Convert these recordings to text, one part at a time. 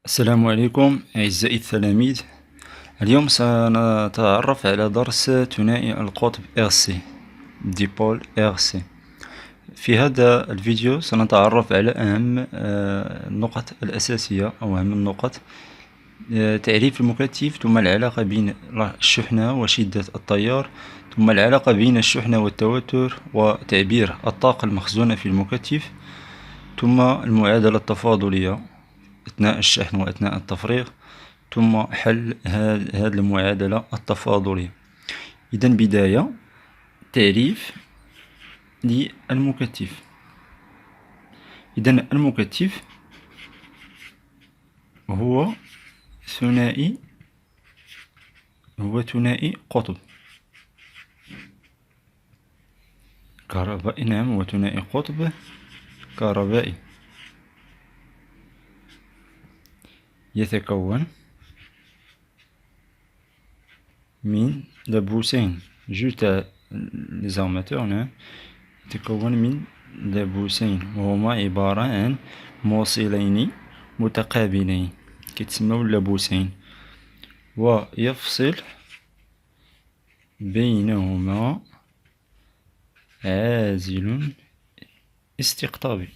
السلام عليكم أعزائي التلاميذ. اليوم سنتعرف على درس ثنائي القطب RC ديبول RC. في هذا الفيديو سنتعرف على أهم النقط الأساسية أو أهم النقط، تعريف المكثف، ثم العلاقة بين الشحنة وشدة التيار، ثم العلاقة بين الشحنة والتوتر، وتعبير الطاقة المخزونة في المكثف، ثم المعادلة التفاضلية أثناء الشحن وأثناء التفريغ، ثم حل هذه المعادلة التفاضلية. إذا بداية تعريف للمكثف. إذا المكثف هو ثنائي قطب كهربائي. نعم، هو ثنائي قطب كهربائي يتكون من لبوسين تاع لي زارماتور. نعم، يتكون من لبوسين وهما عبارة عن موصلين متقابلين كيتسموا اللبوسين، ويفصل بينهما عازل استقطابي.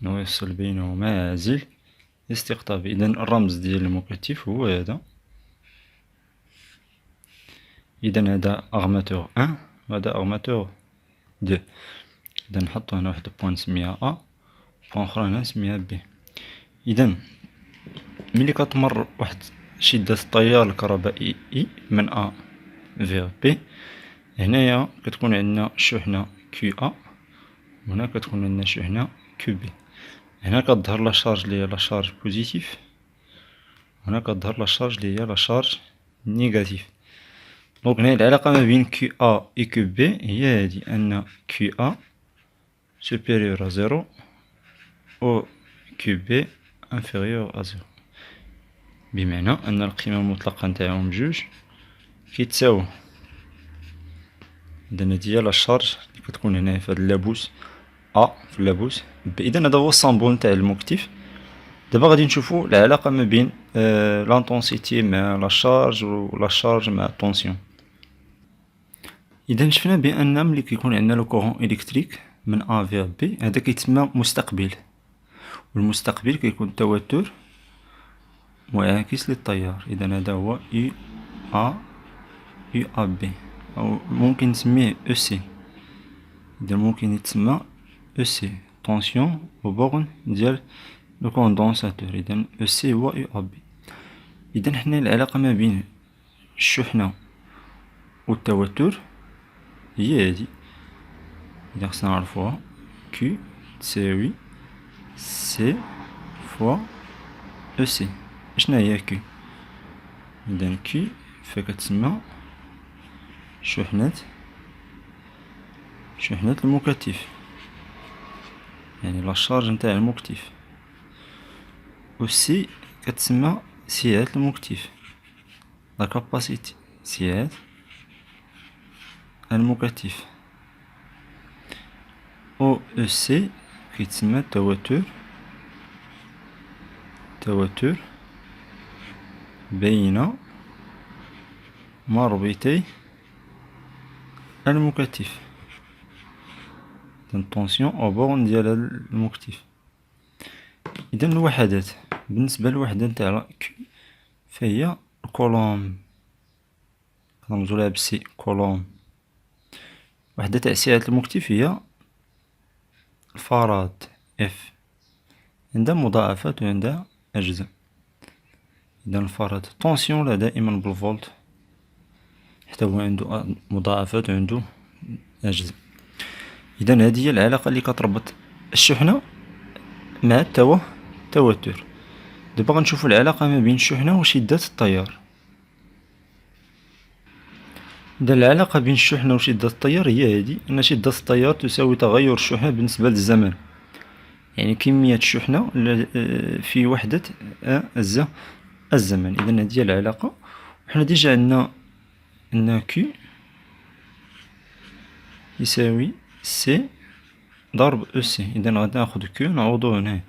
ويفصل بينهما عازل استقطابي. إذن الرمز ديال المكثف هو هذا. إذن هذا أغماتور 1 وهذا أغماتور 2. إذا نحطو هنا واحد البوان نسميها أ، بوان أخرى هنا نسميها بي. إذن ملي كتمر واحد شدة التيار الكهربائي إي من أ فيغ بي، هنايا كتكون عندنا شحنة كيو أ، وهنا كتكون عندنا شحنة كيو بي. هنا كتظهر لا شارج لي هي لا شارج بوزيتيف، هنا كتظهر لا شارج لي هي لا شارج نيجاتيف. دونك هنا العلاقة ما بين كيو أ و كيو بي هي هادي، أن كيو أ supérieur à 0 و كيو بي inférieur à 0، بمعنى أن القيمة المطلقة نتاعهم بجوج كيتساوو. إذا هادي هي لا شارج لي كتكون هنايا في هاد اللابوس أ في اللابوس بي. إذا هذا هو السامبول نتاع المكثف. دابا غادي نشوفو العلاقة ما بين لانتونسيتي مع لا شارج و لا شارج مع الطونسيون. إذا شفنا بأن ملي كيكون عندنا لو كورون إلكتريك من أ فيغ بي، هذا كيتسمى مستقبل، والمستقبل كيكون التوتر معاكس للتيار. إذا هذا هو يو أ بي، أو ممكن نسميه أو سي. إذا ممكن يتسمى أو سي، طونسيون و بورن ديال لو كوندونساتور. إذا أو سي هو يو أ بي. إذا حنا العلاقة ما بين الشحنة و التوتر هي هادي. إذا خصنا نعرفوها، كيو تساوي سي فوا أو سي. شنا هي كيو؟ إذا كيو فكتسمى شحنة المكثف، يعني لا شارج نتاع المكثف. و سي كتسمى سعة المكثف، لا كاباسيتي، سعة المكثف. و أو سي كيتسمى التوتر بين مربطي المكثف، الطونسيون أو بورن ديال المكثف. إذا الوحدات، بالنسبة للوحدة نتاع كيو فهي كولوم، كنرمزو لها بسي كولوم. وحدة تاع سعة المكثف هي الفاراد اف، عندها مضاعفات و عندها أجزاء. إذا الفاراد طونسيون لا دائما بالفولت، حتى هو عنده مضاعفات و عنده أجزاء. إذا هذه هي العلاقة اللي كتربط الشحنة مع التوتر. دابا غنشوفو العلاقة ما بين الشحنة وشدة التيار. إذا العلاقة بين الشحنة وشدة التيار هي هادي، أن شدة التيار تساوي تغير الشحنة بالنسبة للزمن، يعني كمية الشحنة في وحدة الزمن. إذا هذه هي العلاقة. وحنا ديجا عندنا أن كيو يساوي سي ضرب او سي. اذا غادي ناخد كيو نعوضو هنا،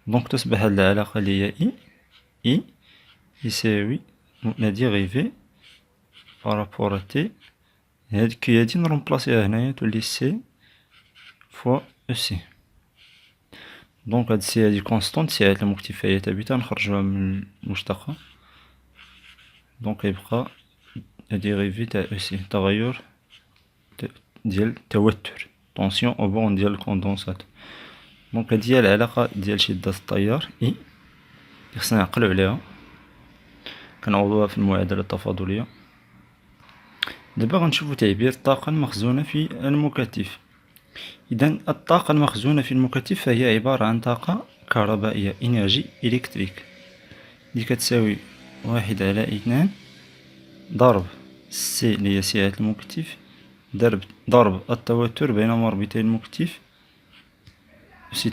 دونك تصبح هاد العلاقة اللي هي اي يساوي لا ديريفي بارابور ا تي، هاد كيو هادي نرومبلاسيها هنايا تولي سي فوا او سي. دونك هاد سي هادي كونستونت، سي هاد المكتفية ثابتة نخرجوها من المشتقة، دونك يبقى ديريفي تاع او سي تغير ديال التوتر، طونسيون او بون ديال الكوندونساتور. دونك هادي هي العلاقة ديال شدة التيار اي اللي خصنا نعقلو عليها، كنعوضوها في المعادلة التفاضلية. دابا غنشوفو تعبير الطاقة المخزونة في المكثف. إذا الطاقة المخزونة في المكثف فهي عبارة عن طاقة كهربائية إنرجي إلكتريك اللي كتساوي 1/2 ضرب سي اللي هي سعة المكثف ضرب التوتر بين مربطي المكثف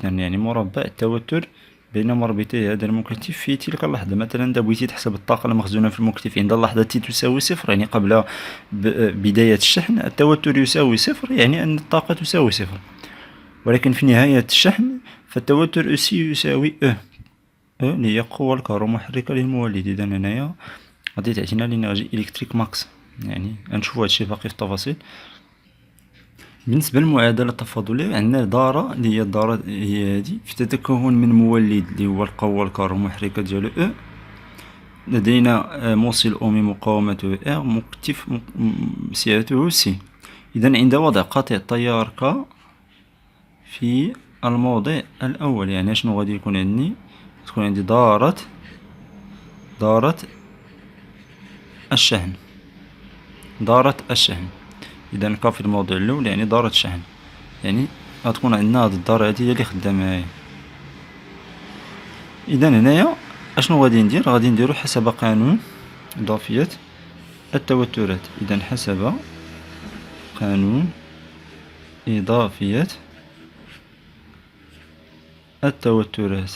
يعني مربع التوتر بين مربطي هذا المكثف في تلك اللحظة. مثلا إذا بغيتي تحسب الطاقة المخزونة في المكثف عند اللحظة تي تساوي صفر، يعني قبل بداية الشحن، التوتر يساوي صفر، يعني أن الطاقة تساوي صفر. ولكن في نهاية الشحن فالتوتر أسي يساوي أو اللي هي القوة الكهرومحركة للمولد. إذا هنايا غادي تعطينا الإنرجي إلكتريك ماكس. يعني غنشوفو هادشي باقي في التفاصيل. بالنسبة للمعادلة التفاضلية عندنا دارة اللي هي الدارة هي هادي، تتكون من مولد اللي هو القوة الكهرومحركة ديالو أو، لدينا موصل أومي مقاومته R، مكثف سعته سي. إذا عند وضع قاطع التيار ك في الموضع الأول، يعني شنو غادي يكون عندي؟ تكون عندي دارة الشحن، إذا ك في الموضع الأول يعني دارة الشحن، يعني غتكون عندنا هاد الدارة هادي هي اللي خدامة هاهي. إذا هنايا اشنو غادي ندير؟ غادي نديرو حسب قانون إضافية التوترات. إذا حسب قانون إضافية التوترات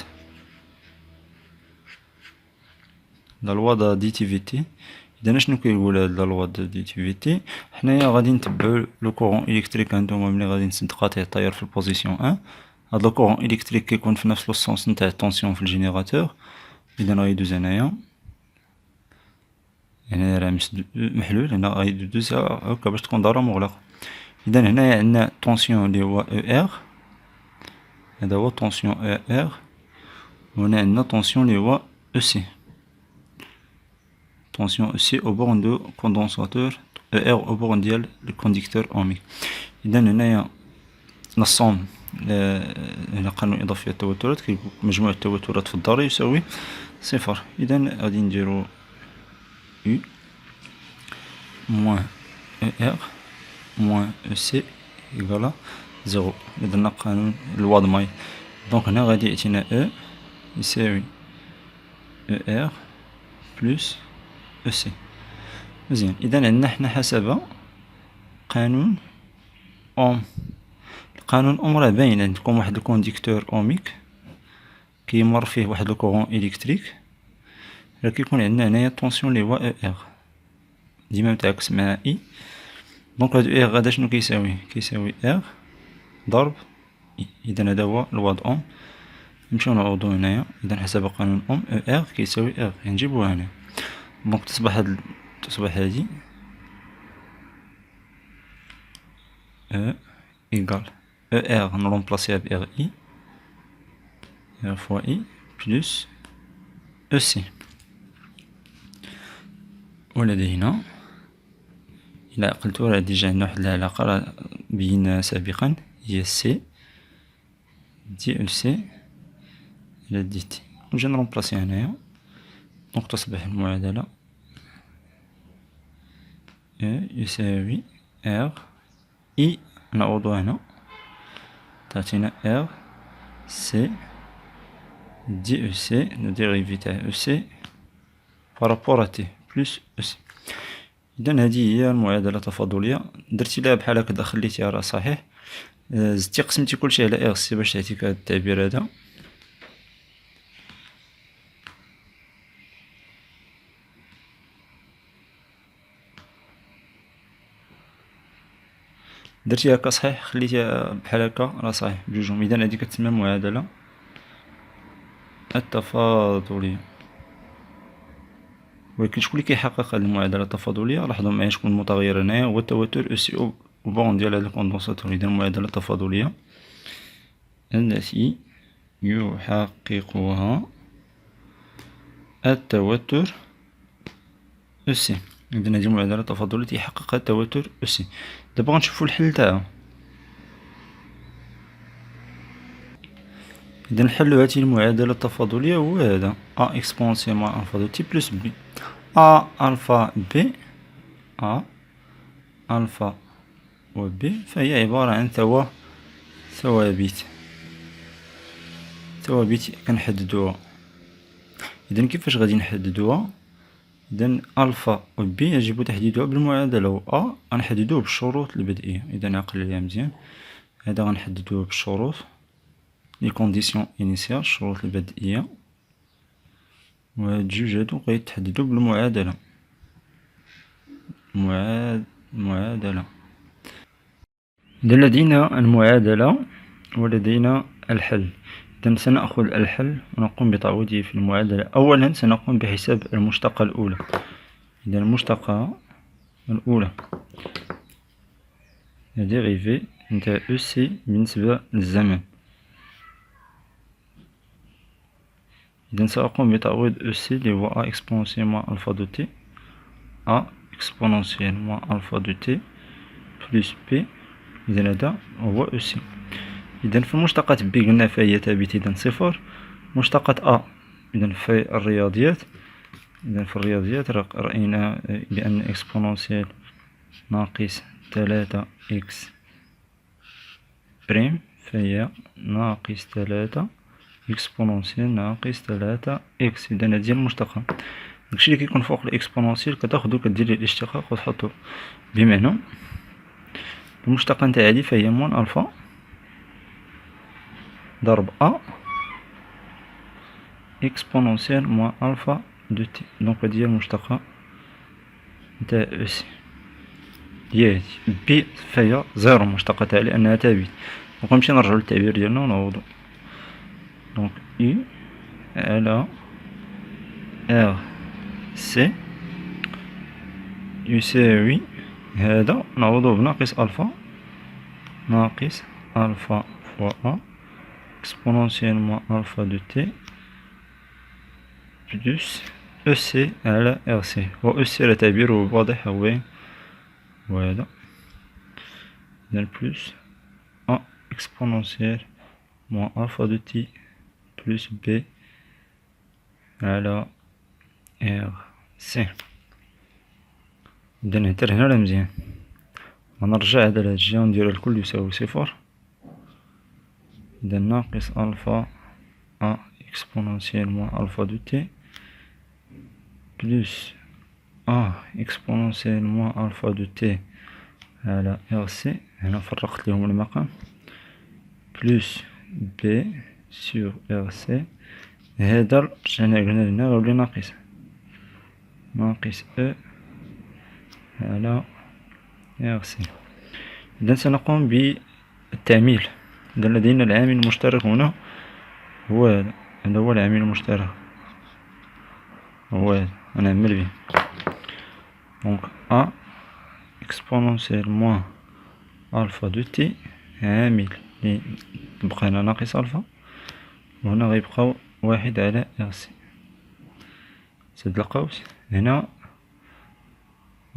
لا لوا دا ديتيفيتي. إذا اشنو كيقول هاد لا لوا دا ديتيفيتي؟ حنايا غادي نتبعو لو كورون إلكتريك هانتوما ملي غادي نسد قاطع التيار في البوزيسيون ان، هاد لو كورون إلكتريك كيكون في نفس لو سونس نتاع الطونسيون في الجينيراتور. إذا غيدوز هنايا، يعني راه محلول هنا غيدوز هاكا باش تكون دارة مغلقة. إذا هنايا عندنا طونسيون اللي هو او ار، هذا هو طونسيون او ار، وهنا عندنا طونسيون اللي هو او سي، طونسيون او سي او بورن دو كوندونساتور، او ار او بورن ديال الكونديكتور اوميك. إذا هنايا نصوم هنا قانون إضافية التوترات، مجموع التوترات في الدار يساوي صفر. إذا غادي نديرو U moins ER moins EC إيكالا زيرو. درنا قانون لوا د ماي، دونك هنا غادي يعطينا E يساوي ER بلس EC. مزيان. إذا عندنا حنا حسب قانون أوم. قانون أوم راه باين، عندكم واحد الكونديكتور أوميك كيمر فيه واحد الكورون إلكتريك، راه كيكون عندنا هنايا طونسيون لي هو ER ديما متعكس مع اي. دونك هادو ار غادا شنو كيساوي؟ كيساوي ار ضرب اي. اذا هذا هو لوا د اوم. نمشيو نعوضو هنايا. اذا حسب قانون اوم او ار كيساوي ار، نجيبوها هنا. دونك تصبح هادي او ايكال او ار نرومبلاسيها ب ار اي، ار فوا اي بلس او سي. ولدينا إلا عقلتو راه ديجا عندنا واحد العلاقة راه بيناها سابقا، هي سي دي ال سي على دي تي. نجي نرومبلاسي هنايا، دونك تصبح المعادلة يساوي ار اي، نعوضو هنا تعطينا ار سي دي او سي، لا ديريفي تاع او سي بارابور ا تي بلس او سي. إذا هذه هي المعادلة التفاضلية. درتي لها بحال هكذا خليتيها راه صحيح، زدتي قسمتي كلشي على ار سي باش تعطيك هذا التعبير هذا. درتيها هكا صحيح، خليتيها بحال هكا راه صحيح بجوجهم. اذا هذه كتسمى المعادلة التفاضلية. ولكن شكون اللي كيحقق هاد المعادلة التفاضلية؟ لاحظوا معايا شكون المتغير هنايا، هو التوتر او سي او بون ديال هاد الكوندونساتور. اذا المعادلة التفاضلية التي يحققها التوتر او سي. اذا هذه المعادلة التفاضلية التي يحققها التوتر او سي. دابا غنشوفو الحل تاعها. إذا الحل هذه المعادلة التفاضلية هو هذا أ إكسبونسيال مع ألفا دو تي بلس بي. أ ألفا بي، أ ألفا و بي، فهي عبارة عن ثوابت كنحددوها. إذا كيفاش غادي نحددوها؟ إذا ألفا و بي يجب تحديدها بالمعادلة، و أ غنحددوه بالشروط البدئية. إذا نعقل عليها مزيان، هذا غنحددوه بالشروط لي كونديسيون إنيسيال، الشروط البدئية، وهاد جوج هادو غيتحددو بالمعادلة. معادلة. إذا لدينا المعادلة ولدينا الحل. إذا سنأخذ الحل ونقوم بتعويضه في المعادلة. أولا سنقوم بحساب المشتقة الأولى. إذا المشتقة الأولى ديريفي نتاع أو سي بالنسبة للزمن. إذا سأقوم بتعويض أو سي اللي هو أ إكسبونسيال مع ألفا دو تي، أ إكسبونسيال مع ألفا دو تي بلس بي. إذا هذا هو أو سي. إذا في مشتقة بي قلنا فهي ثابتة، إذا صفر. مشتقة أ إذا في الرياضيات، إذا في الرياضيات رأينا بأن إكسبونسيال ناقص 3 إكس بريم فهي ناقص 3 إكسبونسيال ناقص 3 إكس. إذا هادي المشتقة. داكشي اللي كيكون فوق الإكسبونسيال كتاخدو كدير ليه الاشتقاق وتحطو، بمعنى المشتقة نتاع هادي فهي موان ألفا ضرب أ إكسبونسيال موان ألفا دو تي. دونك هادي هي المشتقة نتاع أو سي. هي هادي. بي فهي زيرو المشتقة تاعها لأنها ثابت. دونك نمشي نرجعو للتعبير ديالنا ونعوضو. دونك إي على ار سي يساوي هذا نعوضوه بناقص ألفا، ناقص ألفا فوا أ إكسبونسيال مع ألفا دو تي بلس أو سي على ار سي. و أو سي راه تعبير واضح هو هذا. إذا بلس أ إكسبونسيال مع ألفا دو تي بلس بي على ار سي. إذا نهدر هنا راه مزيان. غنرجع هذا لهاد الجهة وندير الكل يساوي صفر. إذا ناقص ألفا أ إكسبونسيال مع ألفا دو تي بلس أ إكسبونسيال مع ألفا دو تي على ار سي. هنا فرقت لهم المقام بلس بي سور ار سي. هذا رجعنا قلنا هنا غيولي ناقص أو على ار سي. إذا سنقوم بالتعميل. إذا لدينا العامل المشترك هنا هو هذا. هذا هو العامل المشترك، هو هذا غنعمل به. دونك أ إكسبونسيال موان ألفا دو تي عامل لي بقى هنا ناقص ألفا، وهنا غيبقاو واحد على ار سي. سد القوس. هنا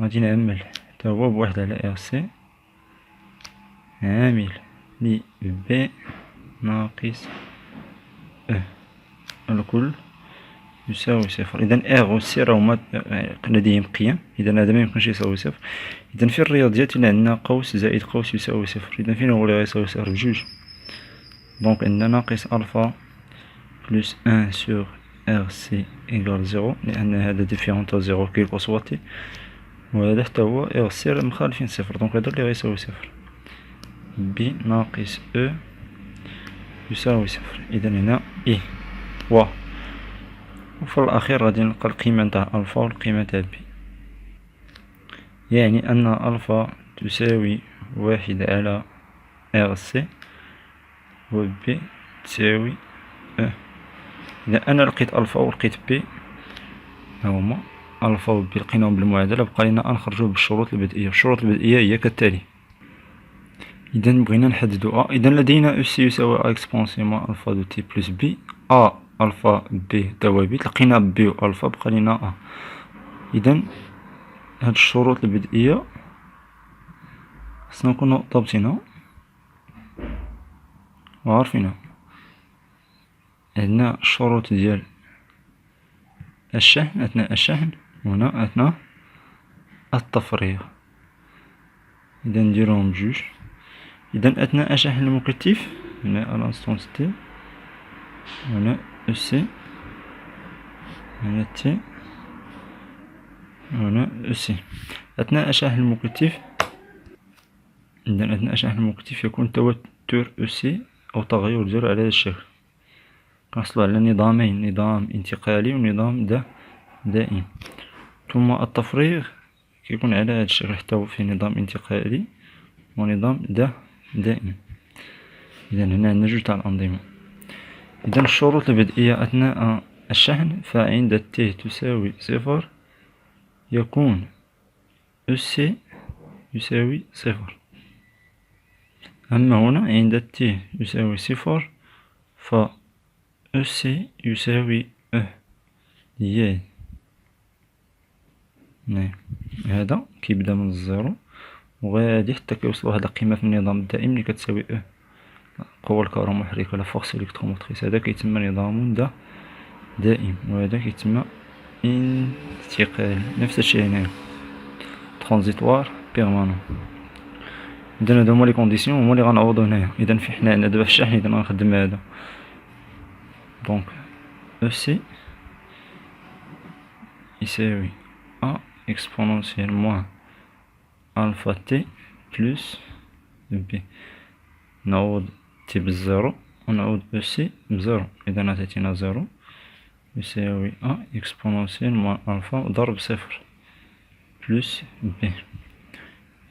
غادي نعمل حتى هو بواحد على ار سي عامل لي بي ناقص أو الكل يساوي صفر. إذا ار و سي راهما لديهم قيم، إذا هذا ميمكنش يساوي صفر. إذا في الرياضيات إلا عندنا قوس زائد قوس يساوي صفر، إذا فين هو اللي غيساوي صفر؟ بجوج. دونك عندنا ناقص ألفا بلس أن سور ار سي إيكال زيرو، لأن هذا ديفيرون تاع زيرو كيلكو سواتي، وهذا حتى هو ار سي مخالفين صفر. دونك هذا اللي غيساوي صفر. بي ناقص أو يساوي صفر. إذا هنا إي و، وفي الأخير غادي نلقى القيمة نتاع ألفا والقيمة تاع بي، يعني أن ألفا تساوي واحد على ار سي و بي تساوي أ. إذا أنا لقيت ألفا و لقيت بي هاهما، ألفا و بي لقيناهم بالمعادلة، بقى لينا نخرجو بالشروط البدئية. الشروط البدئية هي كالتالي. إذا بغينا نحددو أ، إذا لدينا أو سي يساوي أ إكسبونسيون ألفا دو تي بلس بي، أ ألفا بي دوابيت، لقينا بي و ألفا بقى لينا أ. إذا هاد الشروط البدئية خصنا نكونو ضابطينها و عارفينها. عندنا الشروط ديال الشحن أثناء الشحن، وهنا أثناء التفريغ. إذا نديروهم بجوج. إذا أثناء شحن المكثف هنا الانستونس تي، هنا أو سي، هنا تي، هنا أو سي. أثناء شحن المكثف، إذا أثناء شحن المكثف يكون توتر أو سي أو تغير جر على هذا الشكل. كنحصلو على نظامين، نظام انتقالي ونظام دائم. ثم التفريغ كيكون على هذا الشكل، حتى هو فيه نظام انتقالي ونظام دائم. إذا هنا عندنا جوج تاع الأنظمة. إذا الشروط البدئية أثناء الشحن، فعند تي تساوي صفر يكون أو سي يساوي صفر. أما هنا عند تي يساوي صفر ف أو سي يساوي أ. هي نعم، هذا كيبدا من الزيرو وغادي حتى كيوصلو هاد القيمة في النظام الدائم اللي كتساوي أ، القوة الكهرومحركة لا فورس إلكتروموتريس. هذا كيتسمى نظام دائم، وهذا كيتسمى انتقالي. نفس الشيء هنايا ترانزيتوار بيرمانون. إذا هادو هما لي كونديسيون هما لي غنعوضو هنايا. إذا حنا عندنا دابا في الشحن، إذا غنخدم هذا دونك أو سي يساوي أ إكسبونونسيال موان ألفا تي بلس بي. نعوض تي بالزيرو ونعوض أو سي بزيرو، إذا عطيتينا زيرو يساوي أ إكسبونونسيال موان ألفا ضرب صفر بلس بي.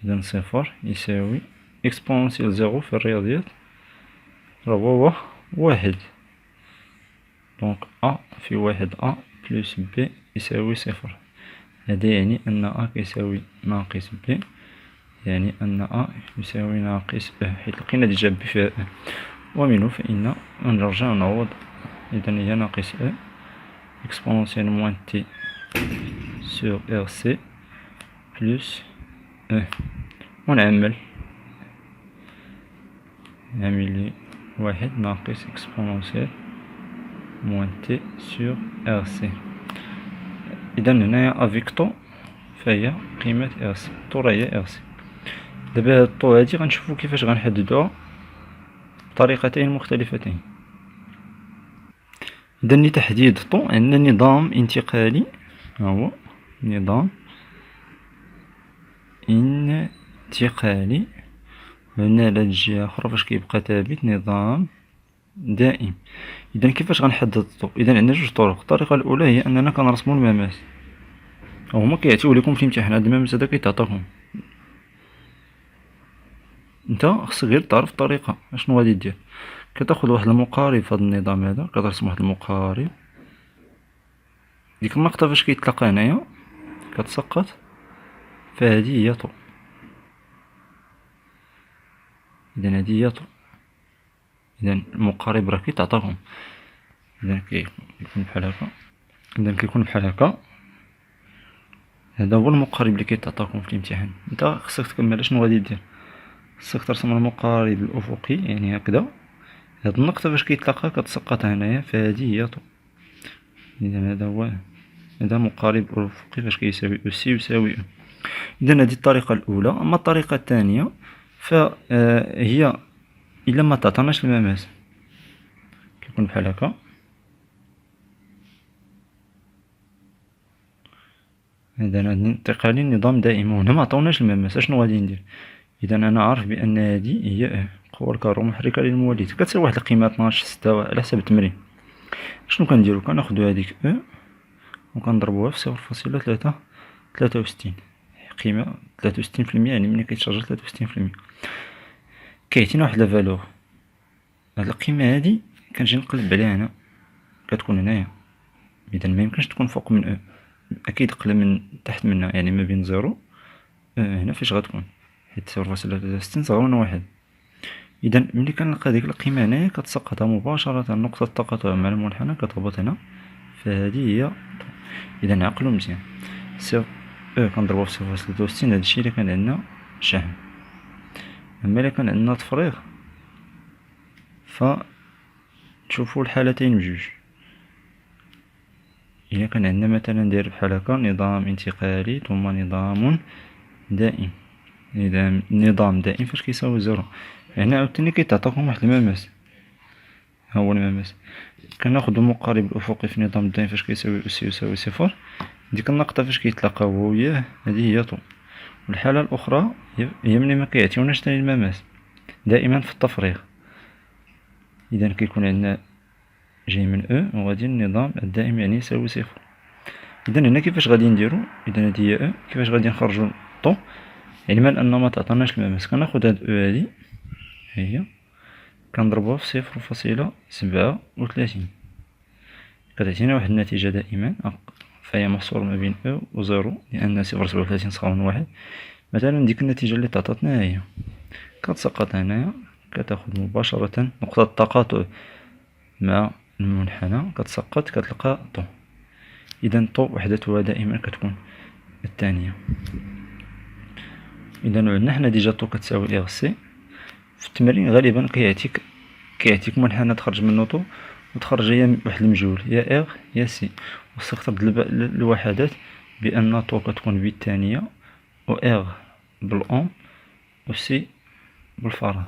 إذا صفر يساوي إكسبونونسيال زيرو في الرياضيات راه هو واحد، دونك أ في واحد أ بلس بي يساوي صفر. هذا يعني أن أ يساوي ناقص بي، يعني أن أ يساوي ناقص أ، حيت لقينا ديجا بي فيها أ، ومنه فإن نرجع نعوض. إذا هي ناقص أ إكسبونونسيال موان تي سور ار سي بلس أ، ونعمل نعمل واحد ناقص إكسبونونسيال موان تي سور ار سي. إذا هنايا افيك طو فهي قيمة ار سي، طو راه هي ار سي. دابا هاد الطو هادي غنشوفو كيفاش غنحددوها بطريقتين مختلفتين. إذا لتحديد طو عندنا نظام انتقالي، هو نظام انتقالي. هنا على الجهة أخرى فاش كيبقى ثابت نظام دائم. إذا كيفاش غنحدد الطو؟ إذا عندنا جوج طرق. الطريقة الأولى هي أننا كنرسمو المماس، أو هما كيعطيو ليكم في الامتحان. هاد المماس هذا كيتعطاكم، نتا خصك غير تعرف الطريقة اشنو غادي دير. كتاخد واحد المقارب في هاد النظام هذا، كترسم واحد المقارب. ديك النقطة فاش كيتلاقى هنايا كتسقط، فهادي هي طو. إذا هادي هي طو. إذا المقارب راه كيتعطاكم. إذا كيكون بحال هكا. إذا كيكون بحال هكا، هذا هو المقارب اللي كيتعطاكم في الامتحان. نتا خصك تكمل اشنو غادي دير. خصك ترسم المقارب الأفقي يعني هكذا. هاد النقطة فاش كيتلاقى كتسقط هنايا، فهادي هي طو. إذا هذا هو، هذا مقارب أفقي فاش كيساوي أو سي يساوي أو. إذا هذه الطريقة الأولى. أما الطريقة الثانية فهي إلا ما تعطاناش المماس كيكون بحال هكا. إذا انتقالي نظام دائم، وهنا ما عطاوناش المماس. اشنو غادي ندير؟ إذا أنا عارف بأن هذه هي القوة الكهرومحركة للمولد كتساوي واحد القيمة 12.6 على حسب التمرين. شنو كنديرو؟ كناخدو هذيك أو وكنضربوها في 0.63 القيمة 63%، يعني ملي كيتشارجا 63%. كيعطينا واحد لا فالور، هاد القيمة هادي كنجي نقلب عليها هنا، كتكون هنايا. إذا ميمكنش تكون فوق من او، أكيد قل من تحت منها، يعني ما بين 0 هنا فاش غتكون، حيت 0.63 صغر من 1. إذا ملي كنلقى ديك القيمة هنايا كتسقطها مباشرة نقطة التقاطع مع المنحنى، كتهبط هنا، فهادي هي. إذا عقلو مزيان، او كنضربو في 0.63، هادشي إلا كان عندنا شحن. أما إلا كان عندنا تفريغ فتشوفو الحالتين بجوج. إلا كان عندنا مثلا ندير بحال هكا نظام انتقالي ثم نظام دائم. إذا نظام دائم فاش كيساوي 0، هنا عاوتاني كيتعطاكم واحد المماس، ها هو المماس. كناخدو المقارب الأفقي في النظام الدائم فاش كيساوي أس يساوي 0، ديك النقطة فاش كيتلاقاو هو وياه هادي هي طو. والحالة الأخرى هي ملي مكيعطيوناش تاني المماس، دائما في التفريغ. إذا كيكون عندنا جاي من او وغادي النظام الدائم يعني يساوي 0. إذا هنا كيفاش غادي نديرو؟ إذا هادي هي كيفاش غادي نخرجو طو علما أن ما تعطاناش المماس. كناخد هاد هادي هي كنضربوها في 0.37، كتعطينا واحد النتيجة دائما، فهي محصورة ما بين او و 0، لأن 0.37 صغر من 1. مثلا ديك النتيجة اللي تعطاتنا هي كتسقط هنايا، كتاخد مباشرة نقطة التقاطع مع المنحنى، كتسقط كتلقى طو. إذا طو وحدتها دائما كتكون الثانية. إذا عندنا حنا ديجا طو كتساوي إغ سي. في التمرين غالبا كيعطيك منحنى تخرج منو طو، وتخرج هي واحد المجهول، يا إغ يا سي، واستخدم الوحدات بأن طو كتكون بالثانية، و إغ بالأوم، و سي بالفراغ.